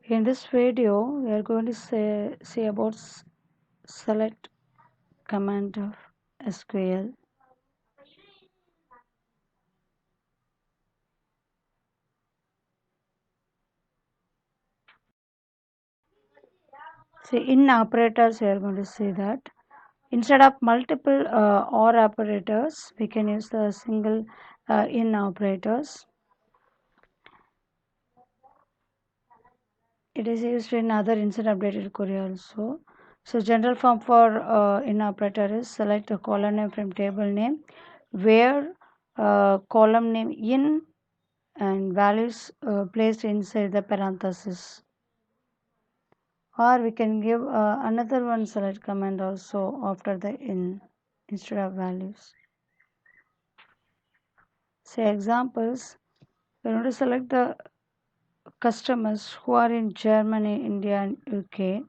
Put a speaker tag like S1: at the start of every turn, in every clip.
S1: In this video, we are going to see about select command of SQL. See, in operators, we are going to see that instead of multiple OR operators, we can use the single in operators. It is used in other insert updated query also. So general form for in operator is select a column name from table name, where column name in and values placed inside the parenthesis. Or we can give another one select command also after the in instead of values. Say examples, we want to select the customers who are in Germany, India and UK.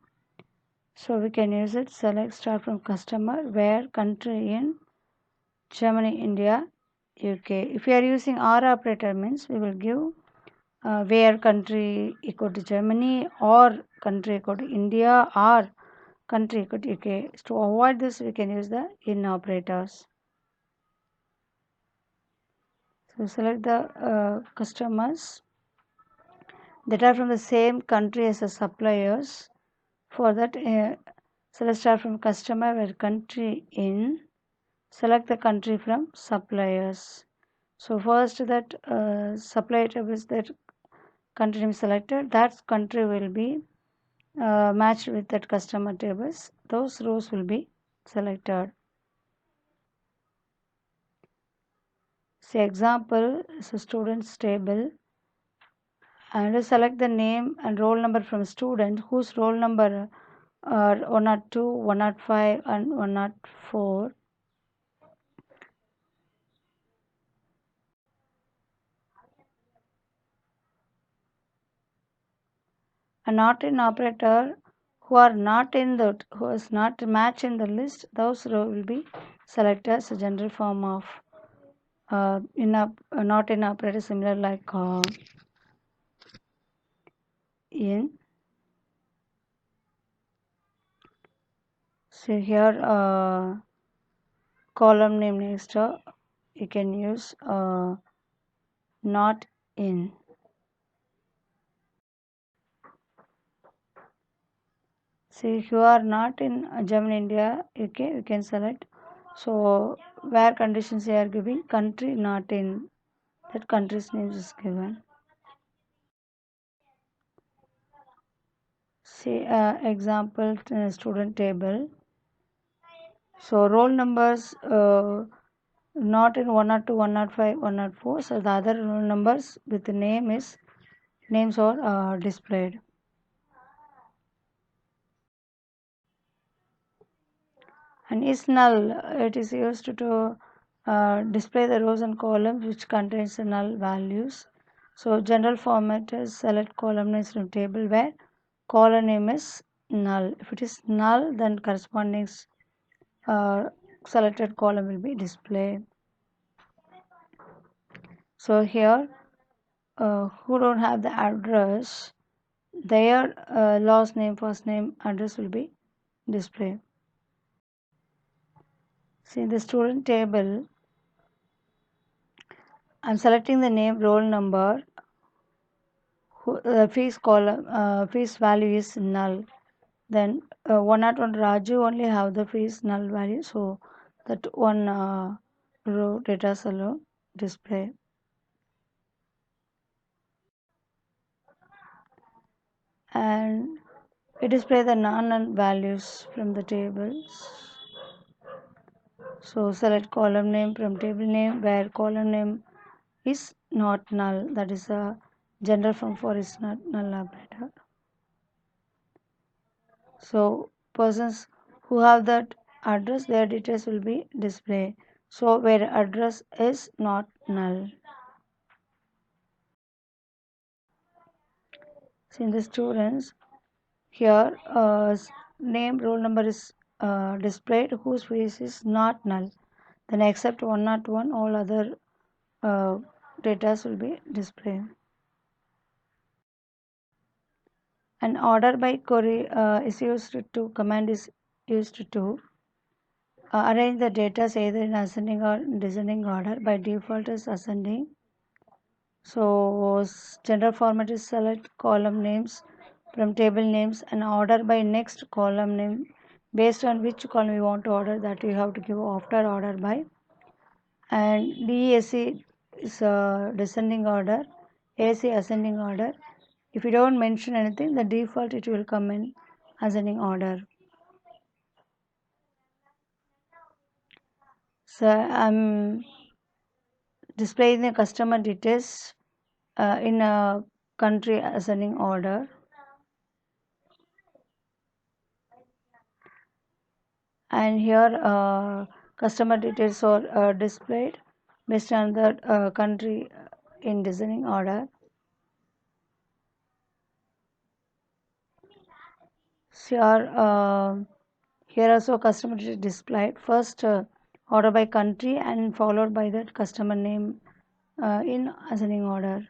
S1: So we can use it select start from customer where country in Germany, India, UK. If we are using OR operator means we will give where country equal to Germany or country equal to India or country equal to UK. To avoid this we can use the in operators. So select the customers that are from the same country as the suppliers. For that select start from customer where country in, select the country from suppliers. So first that supplier tables that country name selected, that country will be matched with that customer tables. Those rows will be selected. Say example is a students table, and select the name and roll number from student whose roll number are 102, 105 and 104. A not in operator who are not in the who is not matched in the list, those row will be selected as a general form of not in operator, similar like in. So here column name next you can use not in. See, if you are not in Germany, India, UK, you can select. So where conditions they are giving, country not in, that country's name is given. See example student table. So roll numbers not in 102, 105, 104. So the other roll numbers with the names are displayed. And is null, it is used to display the rows and columns which contains the null values. So general format is select column names from table where column name is null. If it is null, then corresponding selected column will be displayed. So here who don't have the address, their last name, first name, address will be displayed. See, in the student table, I'm selecting the name, roll number, fees column, fees value is null. Then 101 Raju only have the fees null value, so that one row data alone display. And we display the non-null values from the tables. So select column name from table name where column name is not null, that is a general form for is not null operator. So persons who have that address, their details will be displayed. So where address is not null. So in the students here name, roll number is displayed whose fees is not null. Then except 101 all other data will be displayed. An order by query is used to command is used to arrange the data either in ascending or descending order. By default is ascending. So general format is select column names from table names and order by next column name based on which column you want to order, that you have to give after order by. And DESC is descending order, AC ascending order. If you don't mention anything, the default it will come in ascending order. So I'm displaying the customer details in a country ascending order. And here customer details are displayed based on the country in descending order. So here also customer details displayed. First order by country and followed by that customer name in ascending order.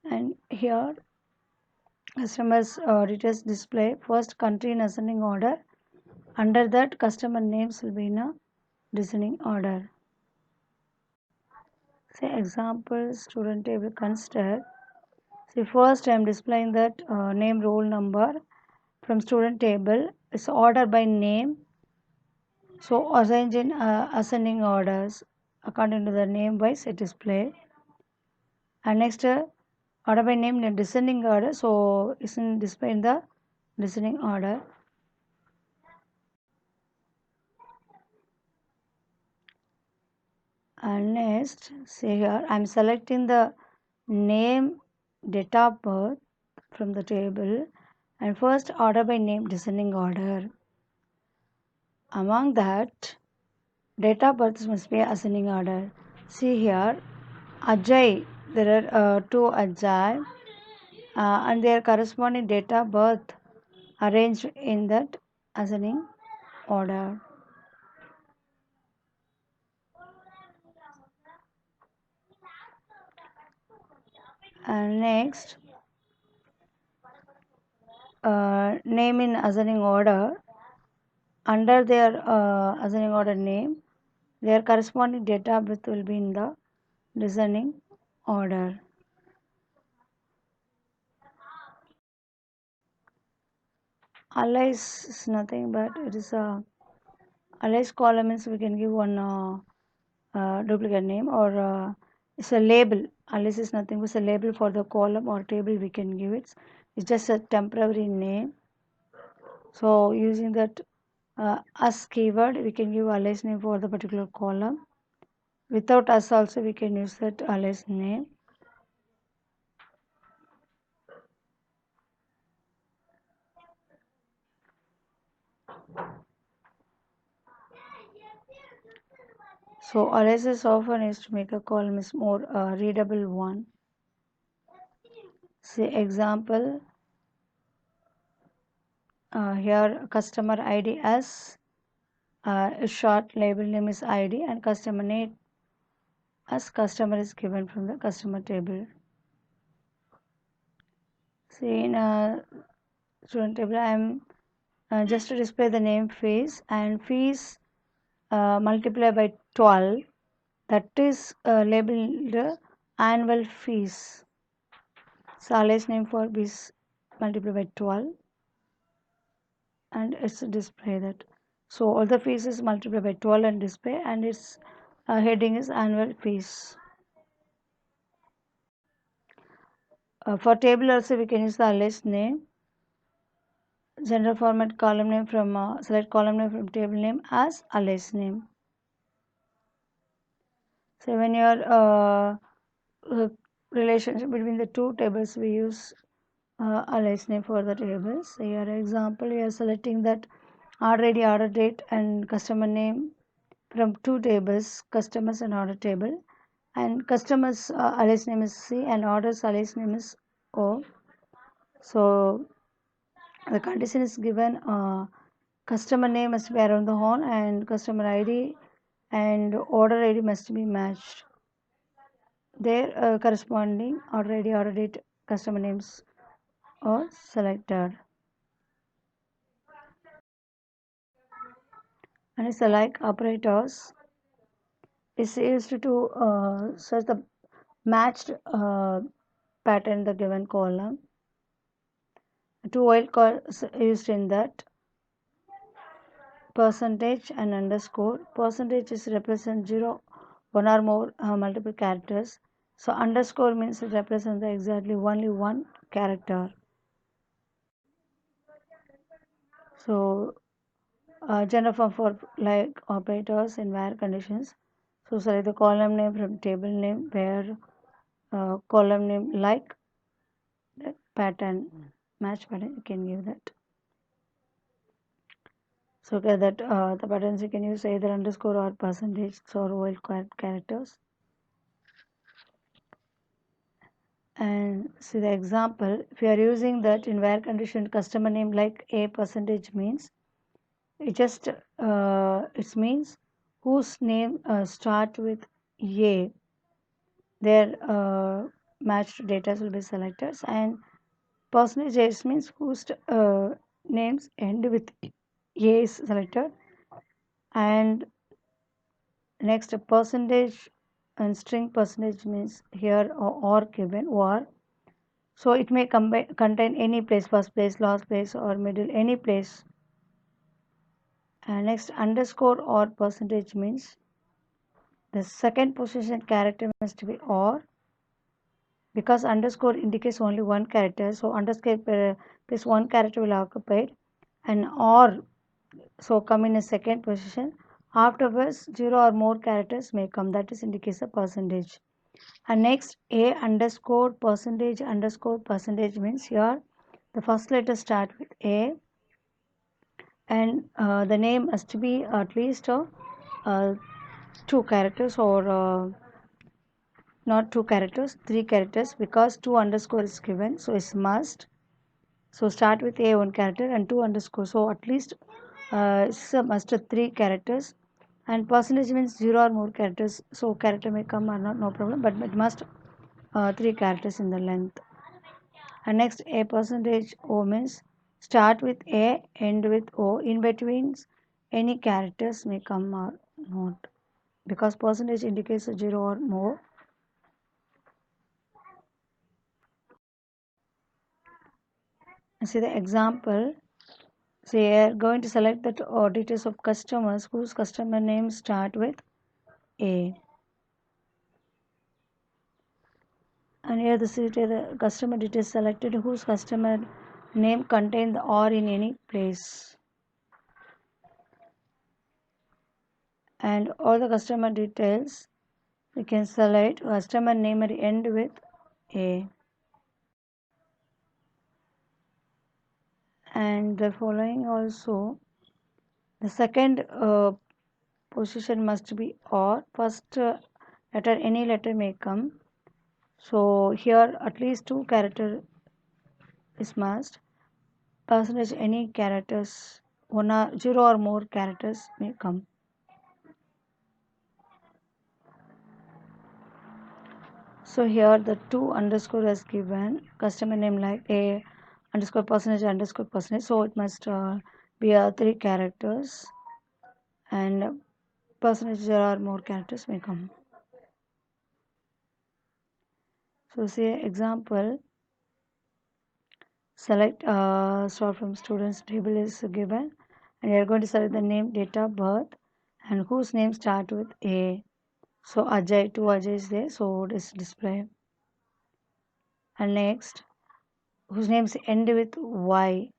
S1: And here customers details display first country in ascending order. Under that customer names will be in a descending order. Say example student table consider. See first I am displaying that name roll number from student table. It's order by name. So arrange in ascending orders according to the name wise it display. And next order by name in descending order. So it's in display in the descending order. And next see here I am selecting the name date of birth from the table and first order by name descending order. Among that date of birth must be ascending order. See here Ajay, there are two Ajay and their corresponding date of birth arranged in that ascending order. And next name in ascending order. Under their ascending order name, their corresponding date of birth will be in the descending order. Alias is nothing but it is a alias column means we can give one duplicate name or it's a label. Alias is nothing but a label for the column or table we can give it. It's just a temporary name. So using that as keyword we can give alias name for the particular column. Without us also we can use that alias name. So aliases often used to make a column is more readable one. Say example here customer ID as short label name is ID and customer name as customer is given from the customer table. See in student table I am just to display the name fees and fees multiplied by 12, that is labeled annual fees. So alias name for fees multiplied by 12 and it's display that. So all the fees is multiplied by 12 and display and its heading is annual fees. For table also we can use the alias name. General format column name from select column name from table name as alias name. So when your relationship between the two tables we use alias name for the tables. So here example we are selecting that order ID, order date and customer name from two tables, customers and order table, and customers alias name is C and orders alias name is O. So the condition is given customer name must be around the horn and customer ID and order ID must be matched. their corresponding already ordered customer names are selected. And it's like operators is used to search the matched pattern in the given column. Two wildcards used in that percentage and underscore. Percentage is represent 0, 1 or more multiple characters. So underscore means it represents exactly only one character. So general form for like operators in where conditions. So select the column name from table name where column name like the pattern match pattern you can give that. So okay, that the patterns you can use either underscore or percentage or wildcard characters. And see the example, if you are using that in where condition customer name like a percentage means it means whose name start with a, their matched data will be selected, and percentage means whose names end with a is selected, and next percentage and string percentage means here or given or, so it may contain any place, first place, last place or middle, any place. And next underscore or percentage means the second position character must be or, because underscore indicates only one character, so underscore plus one character will occupy, and or so come in a second position. Afterwards, 0 or more characters may come, that is indicates a percentage. And next a underscore percentage means here the first letter start with a, and the name must be at least two characters or not two characters, three characters, because two underscore is given, so it's must. So start with a one character and two underscore, so at least it's a must of three characters. And percentage means 0 or more characters, so character may come or not, no problem, but it must three characters in the length. And next a percentage o means start with a end with o, in between any characters may come or not, because percentage indicates a 0 or more. See the example. So you are going to select the details of customers whose customer names start with A. And here the customer details selected whose customer name contain the or in any place. And all the customer details you can select customer name at end with A. And the following also, the second position must be or, first letter any letter may come, so here at least two character is must. Percentage any characters, one or 0 or more characters may come. So here the two underscore is given, customer name like a underscore percentage, so it must be three characters, and percentage 0 or more characters may come. So say example, select start from students table is given, and you are going to select the name, date of birth, and whose name start with A. So Ajay, two Ajay is there, so this display. And next, whose names end with Y,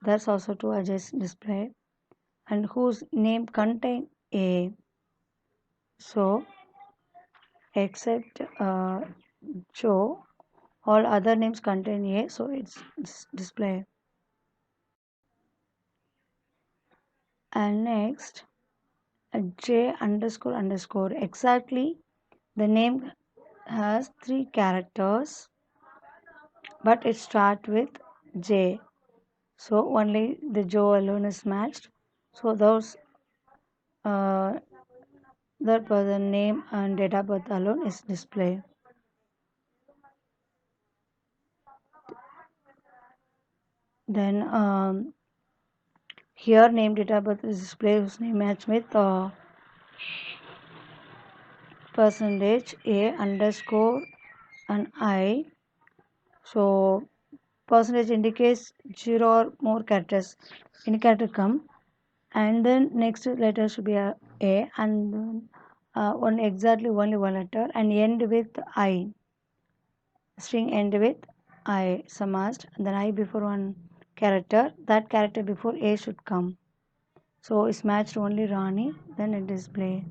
S1: that's also two Ajay's display. And whose name contain A, so except Joe, all other names contain A, so it's display. And next, J underscore underscore, exactly the name has three characters, but it starts with J, so only the Joe alone is matched, so those that person name and date of birth alone is displayed. Then here name date of birth is displayed whose name match with percentage a underscore and I. So percentage indicates zero or more characters. Any character come, and then next letter should be a and then, one exactly only one letter and end with I. String end with I summarized. Then I before one character. That character before a should come. So it's matched only Rani. Then it display.